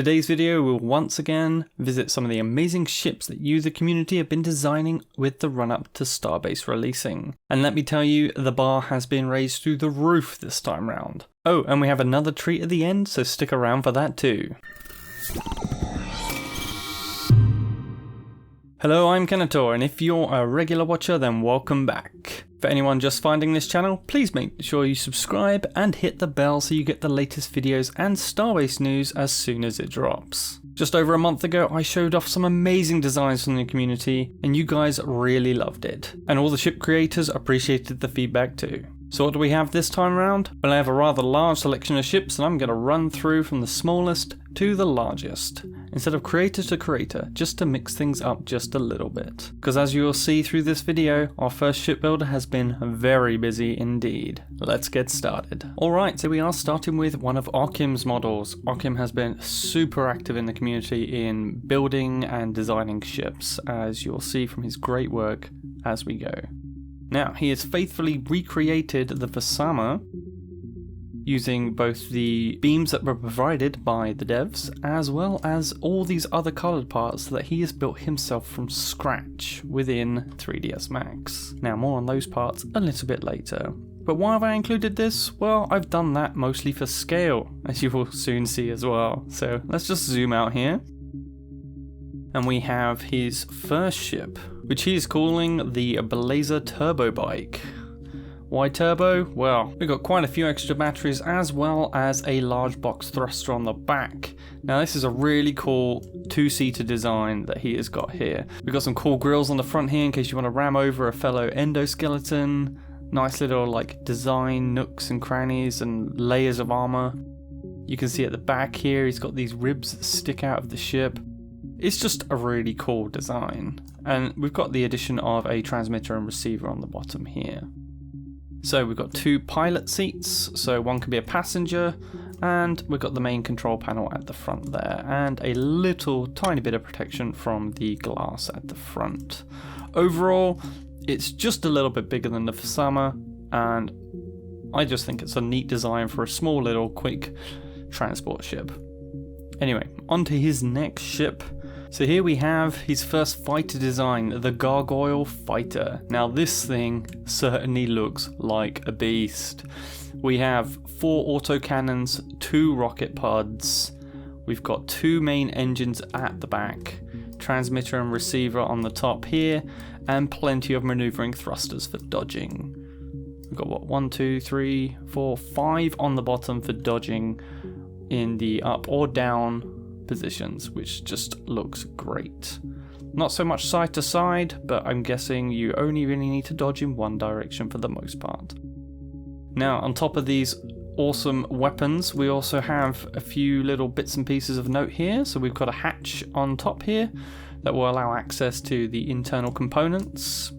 Today's video will once again visit some of the amazing ships that you, the community, have been designing with the run-up to Starbase releasing. And let me tell you, the bar has been raised through the roof this time round. Oh, and we have another treat at the end, so stick around for that too. Hello, I'm Kenetor, and if you're a regular watcher, then welcome back. For anyone just finding this channel, please make sure you subscribe and hit the bell so you get the latest videos and Starbase news as soon as it drops. Just over a month ago, I showed off some amazing designs from the community, and you guys really loved it. And all the ship creators appreciated the feedback too. So what do we have this time around? Well, I have a rather large selection of ships, and I'm going to run through from the smallest to the largest, instead of creator to creator, just to mix things up just a little bit. Because as you will see through this video, our first shipbuilder has been very busy indeed. Let's get started. Alright, so we are starting with one of Ockim's models. Ockim has been super active in the community in building and designing ships, as you'll see from his great work as we go. Now, he has faithfully recreated the Vasama using both the beams that were provided by the devs, as well as all these other coloured parts that he has built himself from scratch within 3ds Max. Now, more on those parts a little bit later. But why have I included this? Well, I've done that mostly for scale, as you will soon see as well. So let's just zoom out here. And we have his first ship, which he is calling the Blazer Turbo Bike. Why turbo? Well, we've got quite a few extra batteries as well as a large box thruster on the back. Now this is a really cool two-seater design that he has got here. We've got some cool grills on the front here in case you want to ram over a fellow endoskeleton. Nice little like design nooks and crannies and layers of armor. You can see at the back here he's got these ribs that stick out of the ship. It's just a really cool design. And we've got the addition of a transmitter and receiver on the bottom here. So we've got two pilot seats, so one can be a passenger, and we've got the main control panel at the front there, and a little tiny bit of protection from the glass at the front. Overall, it's just a little bit bigger than the Vasama, and I just think it's a neat design for a small little quick transport ship. Anyway, on to his next ship. So here we have his first fighter design, the Gargoyle Fighter. Now this thing certainly looks like a beast. We have 4 autocannons, 2 rocket pods, we've got 2 main engines at the back, transmitter and receiver on the top here, and plenty of maneuvering thrusters for dodging. We've got what, 1, 2, 3, 4, 5 on the bottom for dodging in the up or down positions, which just looks great. Not so much side to side, but I'm guessing you only really need to dodge in one direction for the most part. Now, on top of these awesome weapons, we also have a few little bits and pieces of note here. So we've got a hatch on top here that will allow access to the internal components.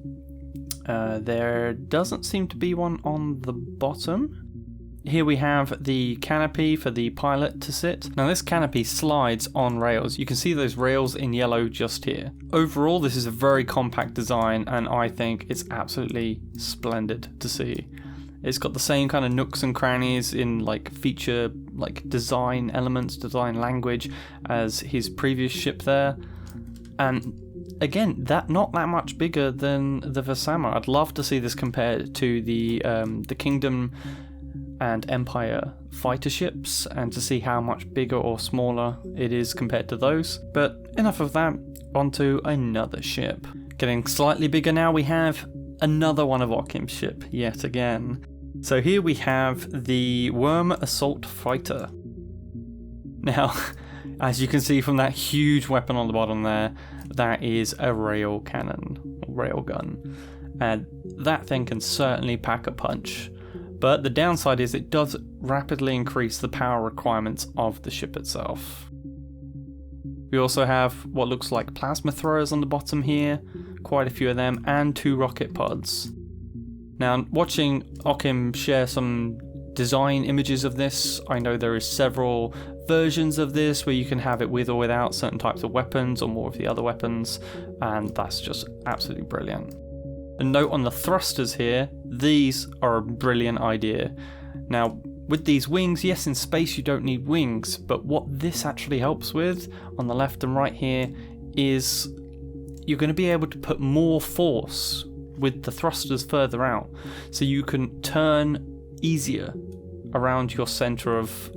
There doesn't seem to be one on the bottom. Here we have the canopy for the pilot to sit. Now this canopy slides on rails. You can see those rails in yellow just here. Overall, this is a very compact design, and I think it's absolutely splendid to see. It's got the same kind of nooks and crannies in like feature, like design elements, design language as his previous ship there. And again, not that much bigger than the Vasama. I'd love to see this compared to the Kingdom and Empire fighter ships, and to see how much bigger or smaller it is compared to those. But enough of that, onto another ship. Getting slightly bigger now, we have another one of Ockim's ship yet again. So here we have the WURM Assault Fighter. Now, as you can see from that huge weapon on the bottom there, that is a rail cannon, rail gun. And that thing can certainly pack a punch. But the downside is it does rapidly increase the power requirements of the ship itself. We also have what looks like plasma throwers on the bottom here, quite a few of them, and 2 rocket pods. Now, watching Ockim share some design images of this, I know there is several versions of this where you can have it with or without certain types of weapons or more of the other weapons, and that's just absolutely brilliant. A note on the thrusters here, these are a brilliant idea. Now, with these wings, yes, in space you don't need wings, but what this actually helps with on the left and right here is you're going to be able to put more force with the thrusters further out, so you can turn easier around your center of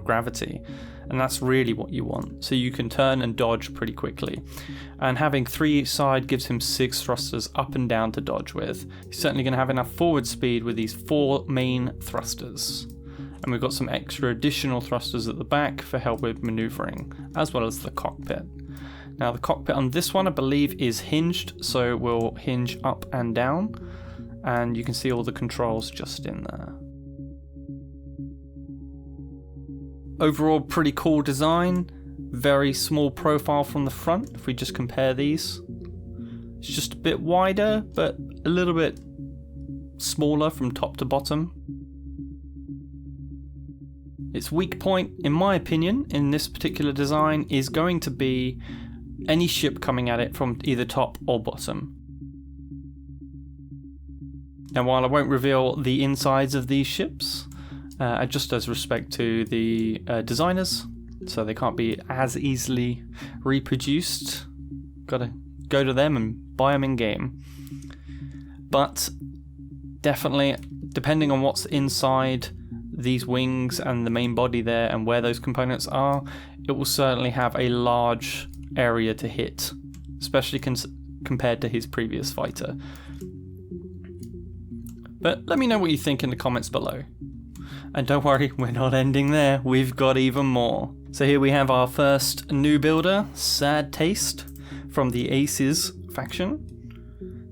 gravity, and that's really what you want. So you can turn and dodge pretty quickly, and having 3 each side gives him 6 thrusters up and down to dodge with. He's certainly going to have enough forward speed with these 4 main thrusters, and we've got some extra additional thrusters at the back for help with maneuvering, as well as the cockpit. Now the cockpit on this one I believe is hinged, so we'll hinge up and down, and you can see all the controls just in there. Overall, pretty cool design, very small profile from the front if we just compare these. It's just a bit wider, but a little bit smaller from top to bottom. Its weak point, in my opinion, in this particular design is going to be any ship coming at it from either top or bottom. Now, while I won't reveal the insides of these ships, just as respect to the designers, so they can't be as easily reproduced, gotta go to them and buy them in game. But definitely, depending on what's inside these wings and the main body there and where those components are, it will certainly have a large area to hit, especially compared to his previous fighter. But let me know what you think in the comments below. And don't worry, we're not ending there, we've got even more. So here we have our first new builder, Sad Taste, from the Aces faction.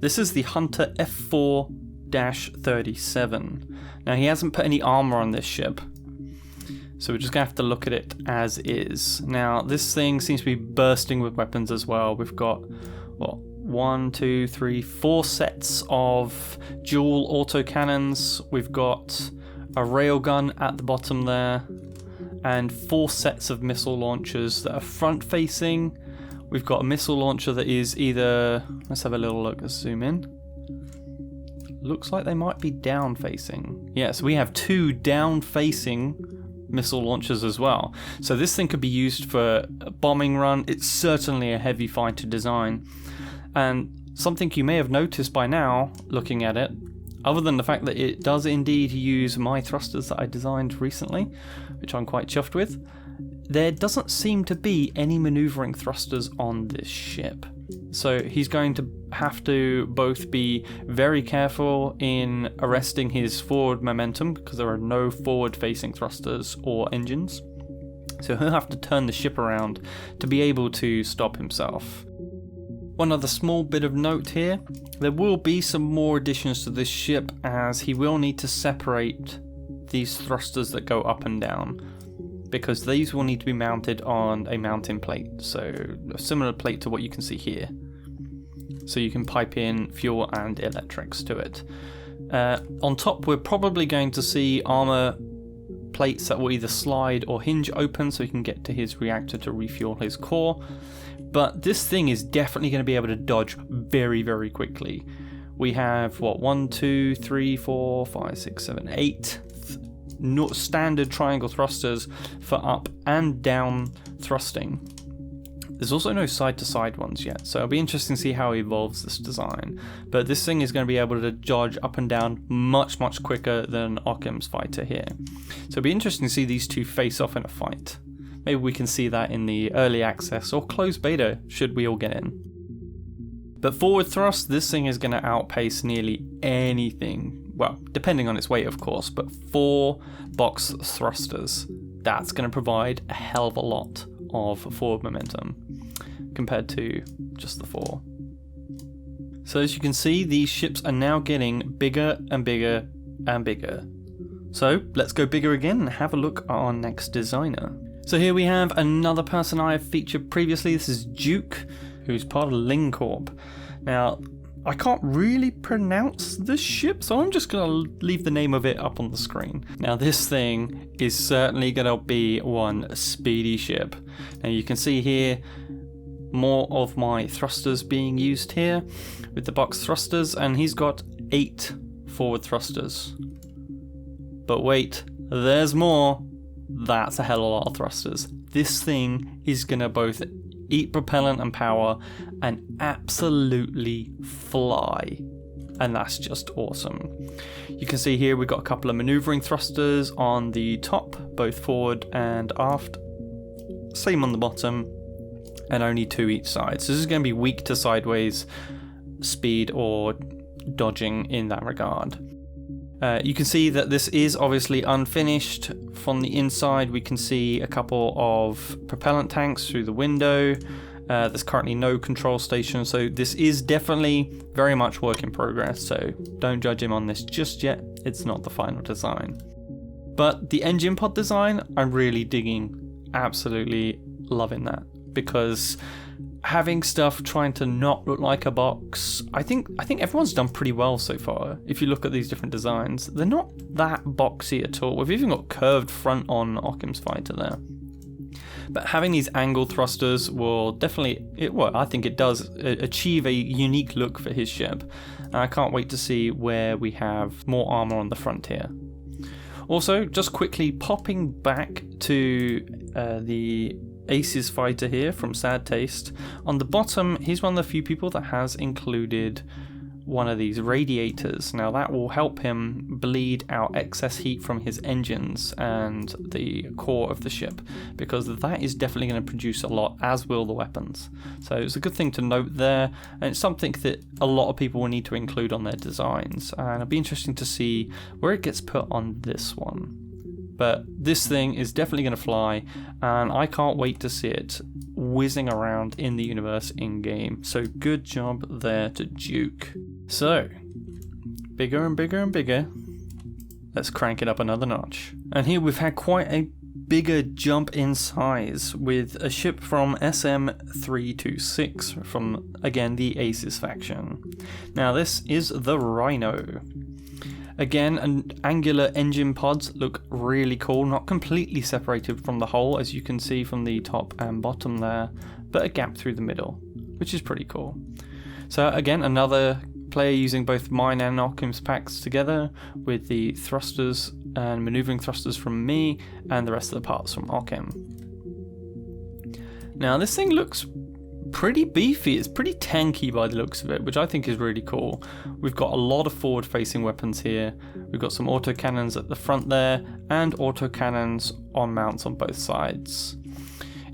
This is the Hunter F4-37. Now he hasn't put any armor on this ship, so we're just gonna have to look at it as is. Now this thing seems to be bursting with weapons as well. We've got, what, 1, 2, 3, 4 sets of dual autocannons. We've got a railgun at the bottom there, and 4 sets of missile launchers that are front facing. We've got a missile launcher that is either, let's have a little look, let's zoom in. Looks like they might be down facing. Yes, we have 2 down facing missile launchers as well. So this thing could be used for a bombing run. It's certainly a heavy fighter design. And something you may have noticed by now, looking at it, other than the fact that it does indeed use my thrusters that I designed recently, which I'm quite chuffed with, there doesn't seem to be any maneuvering thrusters on this ship. So he's going to have to both be very careful in arresting his forward momentum, because there are no forward facing thrusters or engines. So he'll have to turn the ship around to be able to stop himself. One other small bit of note here, there will be some more additions to this ship, as he will need to separate these thrusters that go up and down, because these will need to be mounted on a mounting plate, so a similar plate to what you can see here. So you can pipe in fuel and electrics to it. On top we're probably going to see armor plates that will either slide or hinge open so he can get to his reactor to refuel his core. But this thing is definitely going to be able to dodge very, very quickly. We have, what, 1, 2, 3, 4, 5, 6, 7, 8 standard triangle thrusters for up and down thrusting. There's also no side-to-side ones yet, so it'll be interesting to see how he evolves this design. But this thing is going to be able to dodge up and down much, much quicker than Occam's fighter here. So it'll be interesting to see these two face off in a fight. Maybe we can see that in the early access or closed beta, should we all get in. But forward thrust, this thing is going to outpace nearly anything. Well, depending on its weight, of course, but 4 box thrusters. That's going to provide a hell of a lot of forward momentum compared to just the 4. So as you can see, these ships are now getting bigger and bigger and bigger. So let's go bigger again and have a look at our next designer. So here we have another person I have featured previously. This is Duke, who's part of Lincorp. Now, I can't really pronounce this ship, so I'm just going to leave the name of it up on the screen. Now, this thing is certainly going to be one speedy ship. Now, you can see here more of my thrusters being used here with the box thrusters, and he's got 8 forward thrusters. But wait, there's more. That's a hell of a lot of thrusters. This thing is gonna both eat propellant and power and absolutely fly. And that's just awesome. You can see here we've got a couple of maneuvering thrusters on the top, both forward and aft. Same on the bottom, and only 2 each side. So this is going to be weak to sideways speed or dodging in that regard. You can see that this is obviously unfinished. From the inside we can see a couple of propellant tanks through the window. There's currently no control station, so this is definitely very much work in progress, so don't judge him on this just yet. It's not the final design. But the engine pod design, I'm really digging. Absolutely loving that, because having stuff trying to not look like a box, I think everyone's done pretty well so far. If you look at these different designs, they're not that boxy at all. We've even got curved front on Occam's fighter there. But having these angled thrusters will definitely, I think it does achieve a unique look for his ship. And I can't wait to see where we have more armor on the front here. Also, just quickly popping back to the Aces fighter here from Sad Taste. On the bottom, he's one of the few people that has included one of these radiators. Now that will help him bleed out excess heat from his engines and the core of the ship, because that is definitely going to produce a lot, as will the weapons. So it's a good thing to note there, and it's something that a lot of people will need to include on their designs, and it'll be interesting to see where it gets put on this one. But this thing is definitely going to fly, and I can't wait to see it whizzing around in the universe in-game. So good job there to Duke. So, bigger and bigger and bigger. Let's crank it up another notch. And here we've had quite a bigger jump in size with a ship from SM326 from, again, the Aces faction. Now this is the Rhino. Again, an angular engine pods look really cool, not completely separated from the hull, as you can see from the top and bottom there, but a gap through the middle, which is pretty cool. So again, another player using both mine and Occam's packs together, with the thrusters and maneuvering thrusters from me and the rest of the parts from Occam. Now this thing looks pretty beefy. It's pretty tanky by the looks of it, which I think is really cool. We've got a lot of forward facing weapons here. We've got some autocannons at the front there and autocannons on mounts on both sides.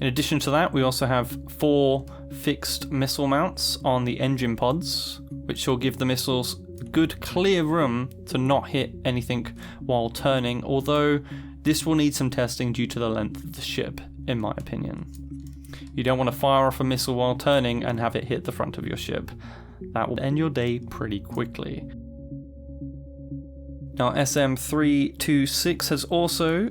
In addition to that, we also have 4 fixed missile mounts on the engine pods, which will give the missiles good clear room to not hit anything while turning, although this will need some testing due to the length of the ship, in my opinion. You don't want to fire off a missile while turning and have it hit the front of your ship. That will end your day pretty quickly. Now SM326 has also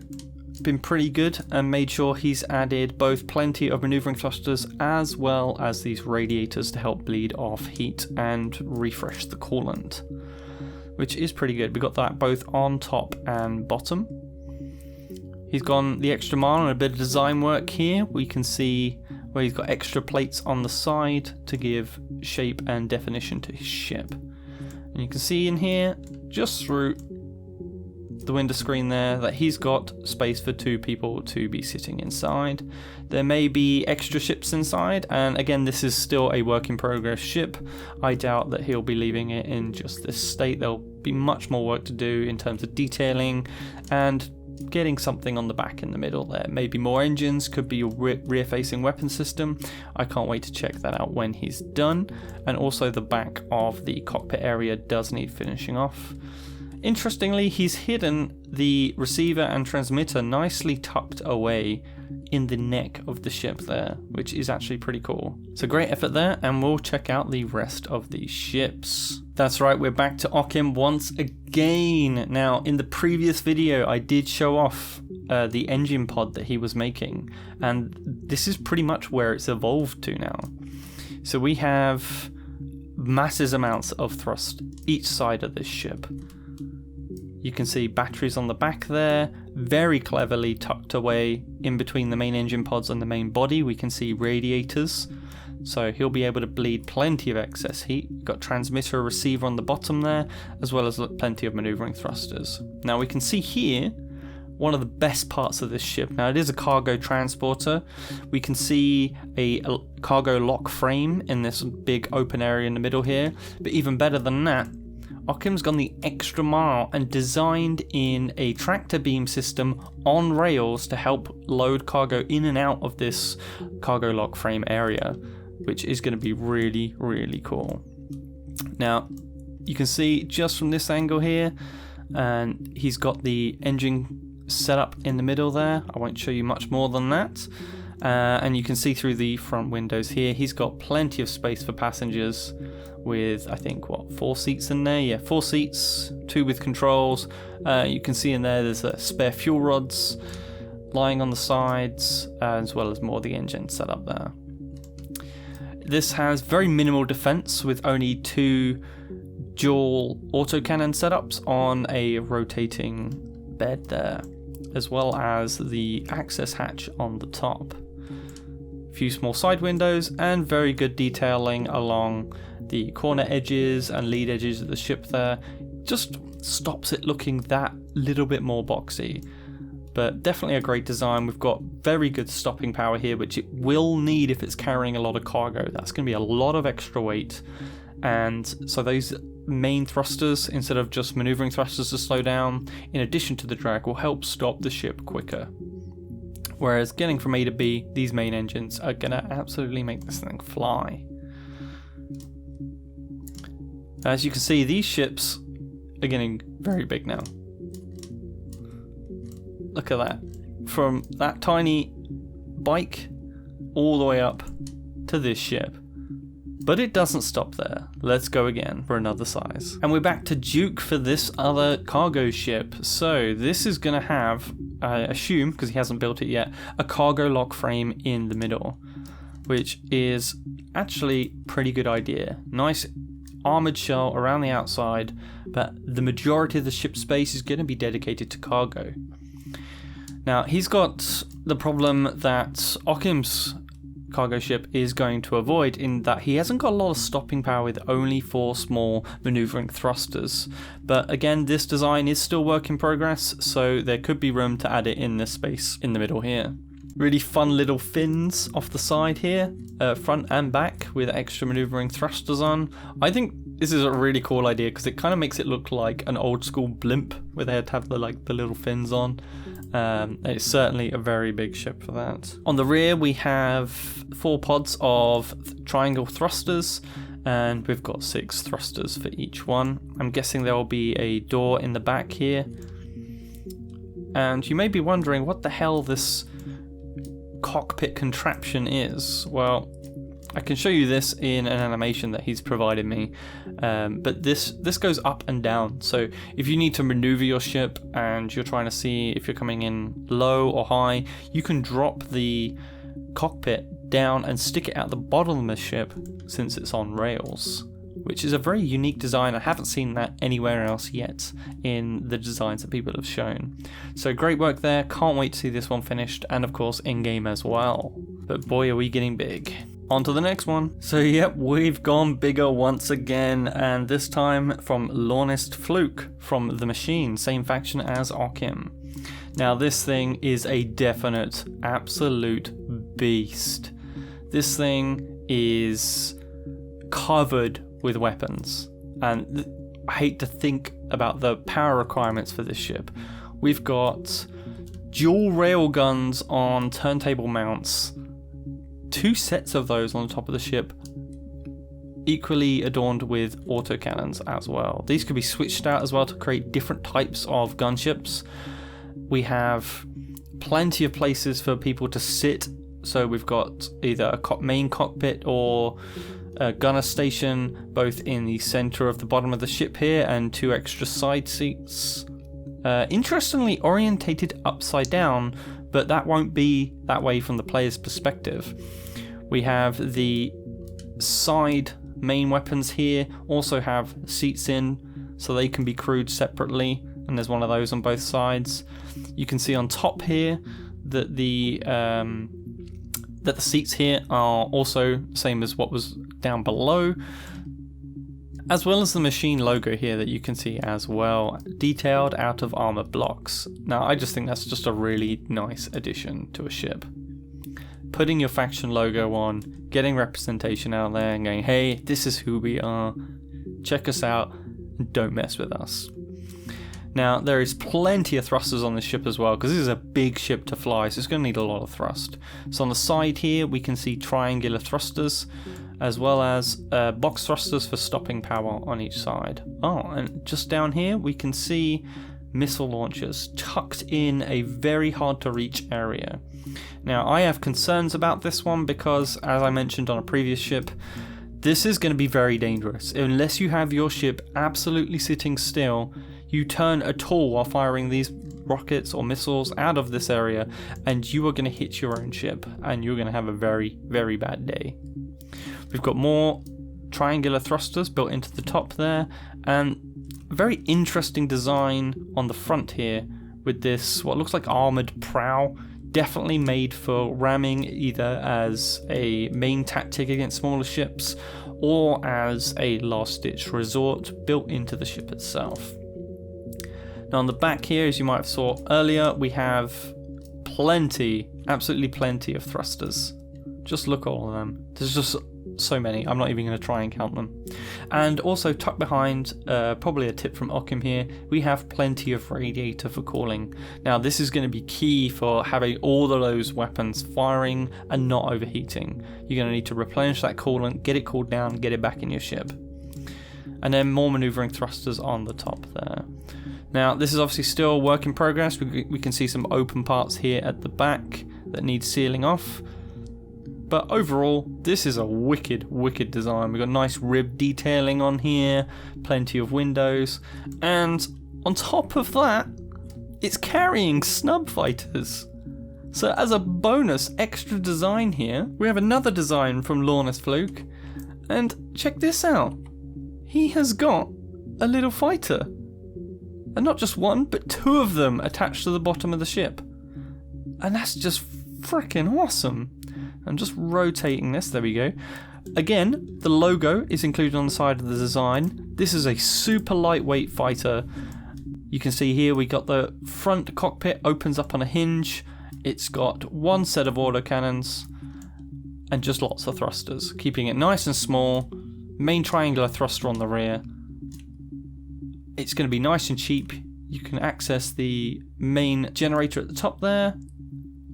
been pretty good and made sure he's added both plenty of maneuvering thrusters as well as these radiators to help bleed off heat and refresh the coolant, which is pretty good. We got that both on top and bottom. He's gone the extra mile on a bit of design work here. We can see where he's got extra plates on the side to give shape and definition to his ship. And you can see in here, just through the window screen there, that he's got space for 2 people to be sitting inside. There may be extra ships inside, and again, this is still a work in progress ship. I doubt that he'll be leaving it in just this state. There'll be much more work to do in terms of detailing and getting something on the back in the middle there. Maybe more engines, could be your rear facing weapon system. I can't wait to check that out when he's done. And also the back of the cockpit area does need finishing off. Interestingly, he's hidden the receiver and transmitter nicely tucked away in the neck of the ship there, which is actually pretty cool. So great effort there, and we'll check out the rest of these ships. That's right, we're back to Occam once again. Now, in the previous video, I did show off the engine pod that he was making, and this is pretty much where it's evolved to now. So we have massive amounts of thrust each side of this ship. You can see batteries on the back there, very cleverly tucked away in between the main engine pods and the main body. We can see radiators, so he'll be able to bleed plenty of excess heat. We've got transmitter, receiver on the bottom there, as well as plenty of maneuvering thrusters. Now we can see here, one of the best parts of this ship. Now, it is a cargo transporter. We can see a cargo lock frame in this big open area in the middle here. But even better than that, Occam's gone the extra mile and designed in a tractor beam system on rails to help load cargo in and out of this cargo lock frame area, which is going to be really, really cool. Now, you can see just from this angle here, and he's got the engine set up in the middle there. I won't show you much more than that. And you can see through the front windows here, he's got plenty of space for passengers with, I think, what, 4 seats in there? Yeah, 4 seats, 2 with controls. You can see in there there's spare fuel rods lying on the sides, as well as more of the engine set up there. This has very minimal defense with only 2 dual autocannon setups on a rotating bed there, as well as the access hatch on the top. A few small side windows and very good detailing along the corner edges and lead edges of the ship there. Just stops it looking that little bit more boxy. But definitely a great design. We've got very good stopping power here, which it will need if it's carrying a lot of cargo. That's going to be a lot of extra weight. And so those main thrusters, instead of just maneuvering thrusters to slow down, in addition to the drag, will help stop the ship quicker. Whereas getting from A to B, these main engines are going to absolutely make this thing fly. As you can see, these ships are getting very big now. Look at that. From that tiny bike all the way up to this ship. But it doesn't stop there. Let's go again for another size. And we're back to Duke for this other cargo ship. So this is going to have, I assume, because he hasn't built it yet, a cargo lock frame in the middle, which is actually a pretty good idea. Nice armored shell around the outside, but the majority of the ship space is going to be dedicated to cargo. Now, he's got the problem that Occam's cargo ship is going to avoid, in that he hasn't got a lot of stopping power with only 4 small maneuvering thrusters. But again, this design is still work in progress, so there could be room to add it in this space in the middle here. Really fun little fins off the side here, front and back, with extra maneuvering thrusters on. I think this is a really cool idea because it kind of makes it look like an old school blimp where they had to have the little fins on. It's certainly a very big ship for that. On the rear we have 4 pods of triangle thrusters, and we've got 6 thrusters for each one. I'm guessing there will be a door in the back here. And you may be wondering what the hell this cockpit contraption is. Well, I can show you this in an animation that he's provided me, but this goes up and down. So if you need to maneuver your ship and you're trying to see if you're coming in low or high, you can drop the cockpit down and stick it at the bottom of the ship, since it's on rails, which is a very unique design. I haven't seen that anywhere else yet in the designs that people have shown. So great work there. Can't wait to see this one finished, and of course in-game as well. But boy, are we getting big. On to the next one. So yep, we've gone bigger once again, and this time from Lawnist Fluke from The Machine, same faction as Occam. Now this thing is a definite, absolute beast. This thing is covered with weapons, and I hate to think about the power requirements for this ship. We've got dual rail guns on turntable mounts, 2 sets of those on the top of the ship, equally adorned with autocannons as well. These could be switched out as well to create different types of gunships. We have plenty of places for people to sit, so we've got either a main cockpit or a gunner station both in the center of the bottom of the ship here, and 2 extra side seats. Interestingly orientated upside down, but that won't be that way from the player's perspective. We have the side main weapons here, also have seats in, so they can be crewed separately, and there's one of those on both sides. You can see on top here that the seats here are also same as what was down below. as well as the machine logo here that you can see as well, detailed out of armor blocks. Now I just think that's just a really nice addition to a ship. Putting your faction logo on, getting representation out there and going, hey, this is who we are, check us out, don't mess with us. Now there is plenty of thrusters on this ship as well, because this is a big ship to fly, so it's going to need a lot of thrust. So on the side here we can see triangular thrusters, as well as box thrusters for stopping power on each side. Oh, and just down here we can see missile launchers tucked in a very hard to reach area. Now I have concerns about this one because, as I mentioned on a previous ship, this is going to be very dangerous. Unless you have your ship absolutely sitting still, you turn at all while firing these rockets or missiles out of this area and you are going to hit your own ship and you're going to have a very, very bad day. We've got more triangular thrusters built into the top there, and very interesting design on the front here with this what looks like armored prow, definitely made for ramming either as a main tactic against smaller ships or as a last ditch resort built into the ship itself. Now on the back here, as you might have saw earlier, we have plenty, absolutely plenty of thrusters. Just look at all of them. There's just so many, I'm not even going to try and count them. And also tucked behind, probably a tip from Occam here, we have plenty of radiator for cooling. Now this is going to be key for having all of those weapons firing and not overheating. You're going to need to replenish that coolant, get it cooled down, get it back in your ship. And then more maneuvering thrusters on the top there. Now this is obviously still a work in progress. We can see some open parts here at the back that need sealing off. But overall, this is a wicked, wicked design. We've got nice rib detailing on here, plenty of windows, and on top of that, it's carrying snub fighters. So as a bonus extra design here, we have another design from Lornus Fluke, and check this out. He has got a little fighter. And not just one, but two of them attached to the bottom of the ship. And that's just freaking awesome. I'm just rotating this, there we go. Again, the logo is included on the side of the design. This is a super lightweight fighter. You can see here we got the front cockpit opens up on a hinge. It's got one set of autocannons and just lots of thrusters, keeping it nice and small. Main triangular thruster on the rear. It's going to be nice and cheap. You can access the main generator at the top there.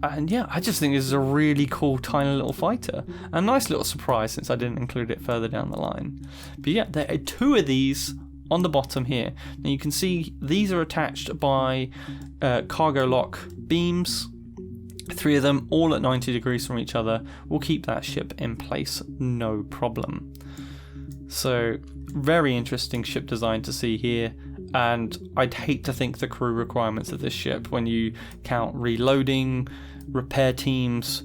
And yeah, I just think this is a really cool tiny little fighter. A nice little surprise since I didn't include it further down the line. But yeah, there are two of these on the bottom here. Now you can see these are attached by cargo lock beams. Three of them all at 90 degrees from each other will keep that ship in place, no problem. So very interesting ship design to see here. And I'd hate to think the crew requirements of this ship when you count reloading, repair teams,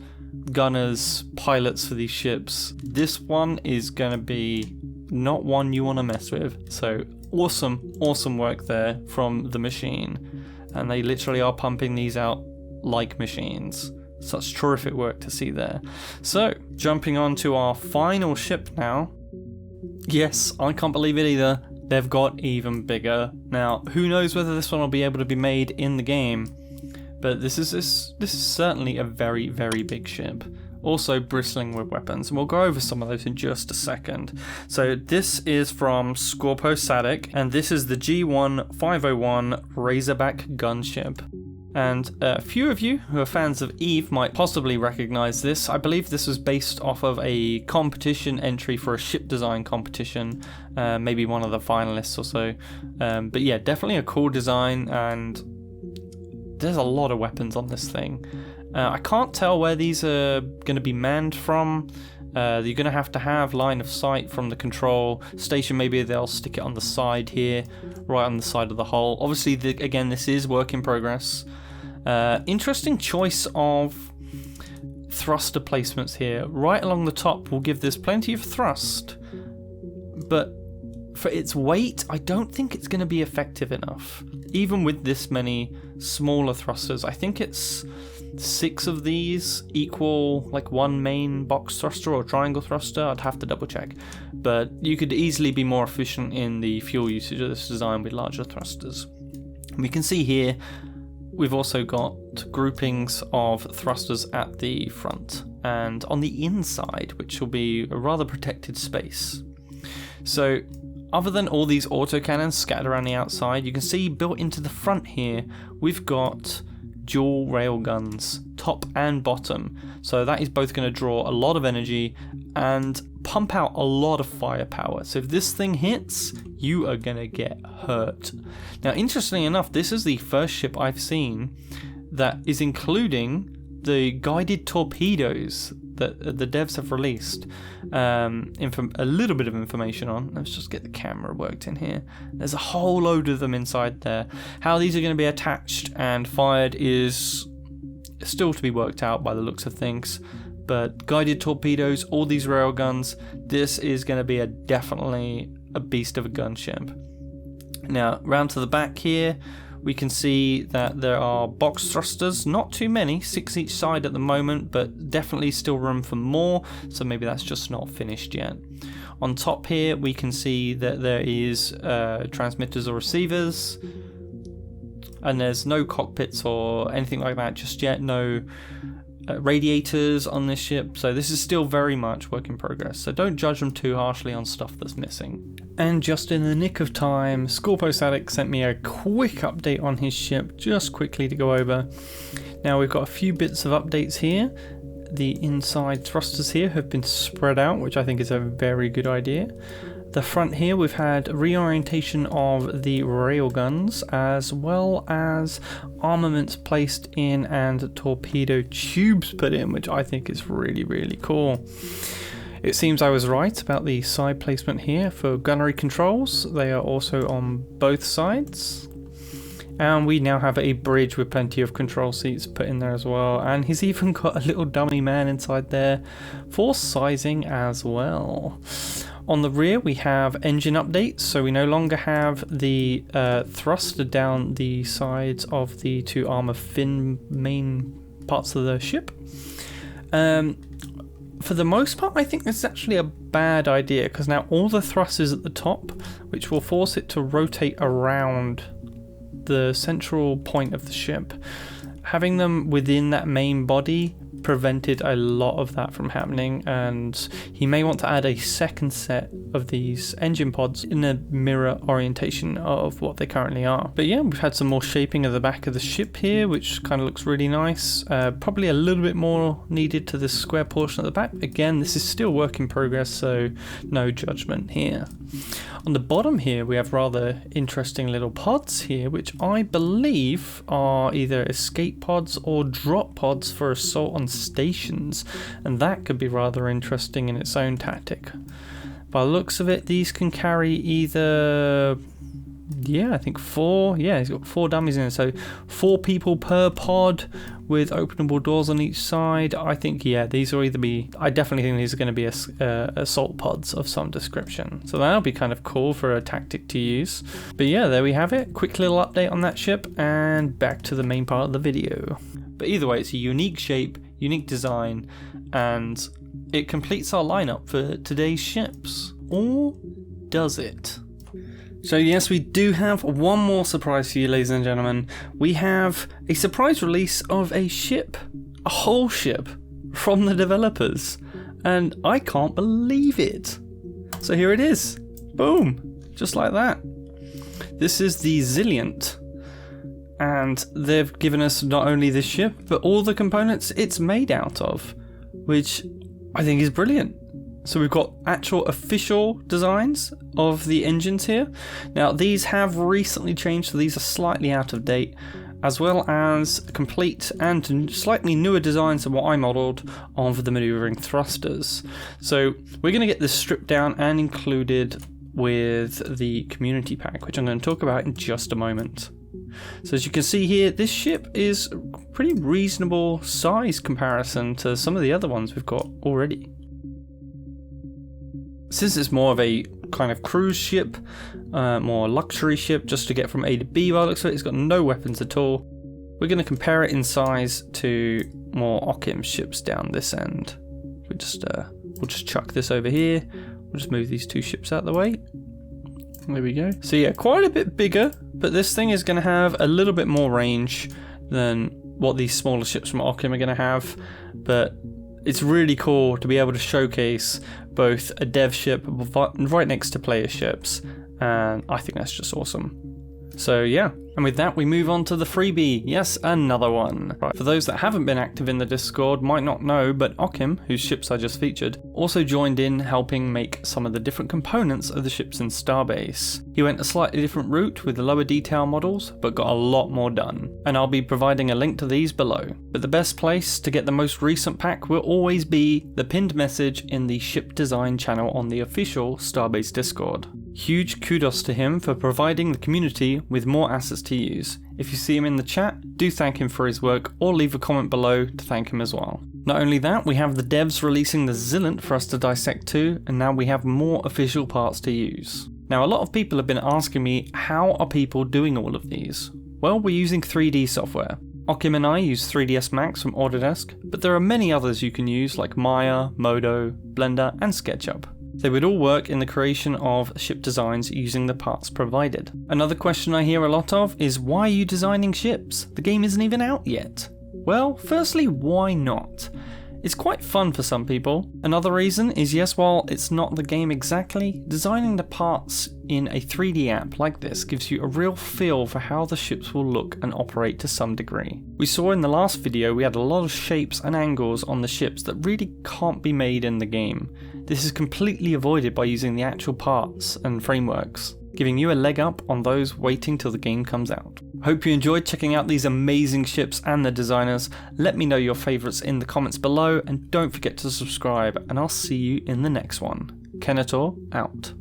gunners, pilots for these ships. This one is going to be not one you want to mess with. So awesome, awesome work there from the machine. And they literally are pumping these out like machines. Such terrific work to see there. So jumping on to our final ship now. Yes, I can't believe it either. They've got even bigger. Now, who knows whether this one will be able to be made in the game, but this is certainly a very, very big ship. Also bristling with weapons, and we'll go over some of those in just a second. So this is from Scorpo Sadek, and this is the G1501 Razorback gunship. And a few of you who are fans of EVE might possibly recognize this. I believe this was based off of a competition entry for a ship design competition, maybe one of the finalists or so. But yeah, definitely a cool design, and there's a lot of weapons on this thing. I can't tell where these are going to be manned from. You're going to have line of sight from the control station. Maybe they'll stick it on the side here, right on the side of the hull. Obviously, again, this is work in progress. Interesting choice of thruster placements here. Right along the top will give this plenty of thrust, but for its weight, I don't think it's going to be effective enough. Even with this many smaller thrusters, I think it's 6 of these equal like one main box thruster or triangle thruster. I'd have to double check, but you could easily be more efficient in the fuel usage of this design with larger thrusters. We can see here we've also got groupings of thrusters at the front and on the inside, which will be a rather protected space. So other than all these autocannons scattered around the outside, you can see built into the front here we've got dual railguns, top and bottom. So that is both going to draw a lot of energy and pump out a lot of firepower. So if this thing hits, you are going to get hurt. Now, interestingly enough, this is the first ship I've seen that is including the guided torpedoes that the devs have released a little bit of information on. Let's just get the camera worked in here. There's a whole load of them inside there. How these are going to be attached and fired is still to be worked out by the looks of things. But guided torpedoes, all these railguns, this is going to be definitely a beast of a gunship. Now, round to the back here, we can see that there are box thrusters, not too many, 6 each side at the moment, but definitely still room for more, so maybe that's just not finished yet. On top here we can see that there is transmitters or receivers, and there's no cockpits or anything like that just yet, no radiators on this ship, so this is still very much work in progress, so don't judge them too harshly on stuff that's missing. And just in the nick of time, Scorpost Addict sent me a quick update on his ship, just quickly to go over. Now we've got a few bits of updates here. The inside thrusters here have been spread out, which I think is a very good idea. The front here we've had reorientation of the railguns as well as armaments placed in and torpedo tubes put in, which I think is really, really cool. It seems I was right about the side placement here for gunnery controls. They are also on both sides. And we now have a bridge with plenty of control seats put in there as well. And he's even got a little dummy man inside there for sizing as well. On the rear we have engine updates, so we no longer have the thruster down the sides of the two armor fin main parts of the ship. For the most part, I think this is actually a bad idea, because now all the thrusters at the top, which will force it to rotate around the central point of the ship, having them within that main body prevented a lot of that from happening, and he may want to add a second set of these engine pods in a mirror orientation of what they currently are. But yeah, we've had some more shaping of the back of the ship here, which kind of looks really nice. Probably a little bit more needed to this square portion at the back. Again, this is still work in progress, so no judgment here. On the bottom here we have rather interesting little pods here, which I believe are either escape pods or drop pods for assault on stations, and that could be rather interesting in its own tactic. By the looks of it, these can carry either, I think 4, he's got 4 dummies in it, so 4 people per pod with openable doors on each side. I think, these will either be, I definitely think these are going to be assault pods of some description, so that'll be kind of cool for a tactic to use. But yeah, there we have it, quick little update on that ship, and back to the main part of the video. But either way, it's a unique shape, unique design, and it completes our lineup for today's ships. Or does it? So yes, we do have one more surprise for you, ladies and gentlemen. We have a surprise release of a ship, a whole ship, from the developers, and I can't believe it. So here it is, boom, just like that. This is the Zilliant, and they've given us not only this ship, but all the components it's made out of, which I think is brilliant. So we've got actual official designs of the engines here. Now these have recently changed, so these are slightly out of date, as well as complete and slightly newer designs than what I modelled of the manoeuvring thrusters. So we're going to get this stripped down and included with the community pack, which I'm going to talk about in just a moment. So as you can see here, this ship is pretty reasonable size comparison to some of the other ones we've got already. Since it's more of a kind of cruise ship, more luxury ship just to get from A to B, by the looks of it, it's got no weapons at all. We're going to compare it in size to more Occam ships down this end. We'll just chuck this over here. We'll just move these 2 ships out of the way. There we go. So yeah, quite a bit bigger, but this thing is going to have a little bit more range than what these smaller ships from Occam are going to have. But it's really cool to be able to showcase both a dev ship right next to player ships, and I think that's just awesome. So yeah, and with that we move on to the freebie. Yes, another one. Right. For those that haven't been active in the Discord might not know, but Occam, whose ships I just featured, also joined in helping make some of the different components of the ships in Starbase. He went a slightly different route with the lower detail models, but got a lot more done. And I'll be providing a link to these below. But the best place to get the most recent pack will always be the pinned message in the ship design channel on the official Starbase Discord. Huge kudos to him for providing the community with more assets to use. If you see him in the chat, do thank him for his work or leave a comment below to thank him as well. Not only that, we have the devs releasing the Zillant for us to dissect too, and now we have more official parts to use. Now a lot of people have been asking me, how are people doing all of these? Well, we're using 3D software. Occam and I use 3ds Max from Autodesk, but there are many others you can use like Maya, Modo, Blender and SketchUp. They would all work in the creation of ship designs using the parts provided. Another question I hear a lot of is, why are you designing ships? The game isn't even out yet. Well, firstly, why not? It's quite fun for some people. Another reason is, yes, while it's not the game exactly, designing the parts in a 3D app like this gives you a real feel for how the ships will look and operate to some degree. We saw in the last video we had a lot of shapes and angles on the ships that really can't be made in the game. This is completely avoided by using the actual parts and frameworks, giving you a leg up on those waiting till the game comes out. Hope you enjoyed checking out these amazing ships and the designers. Let me know your favourites in the comments below, and don't forget to subscribe, and I'll see you in the next one. Kenetor out.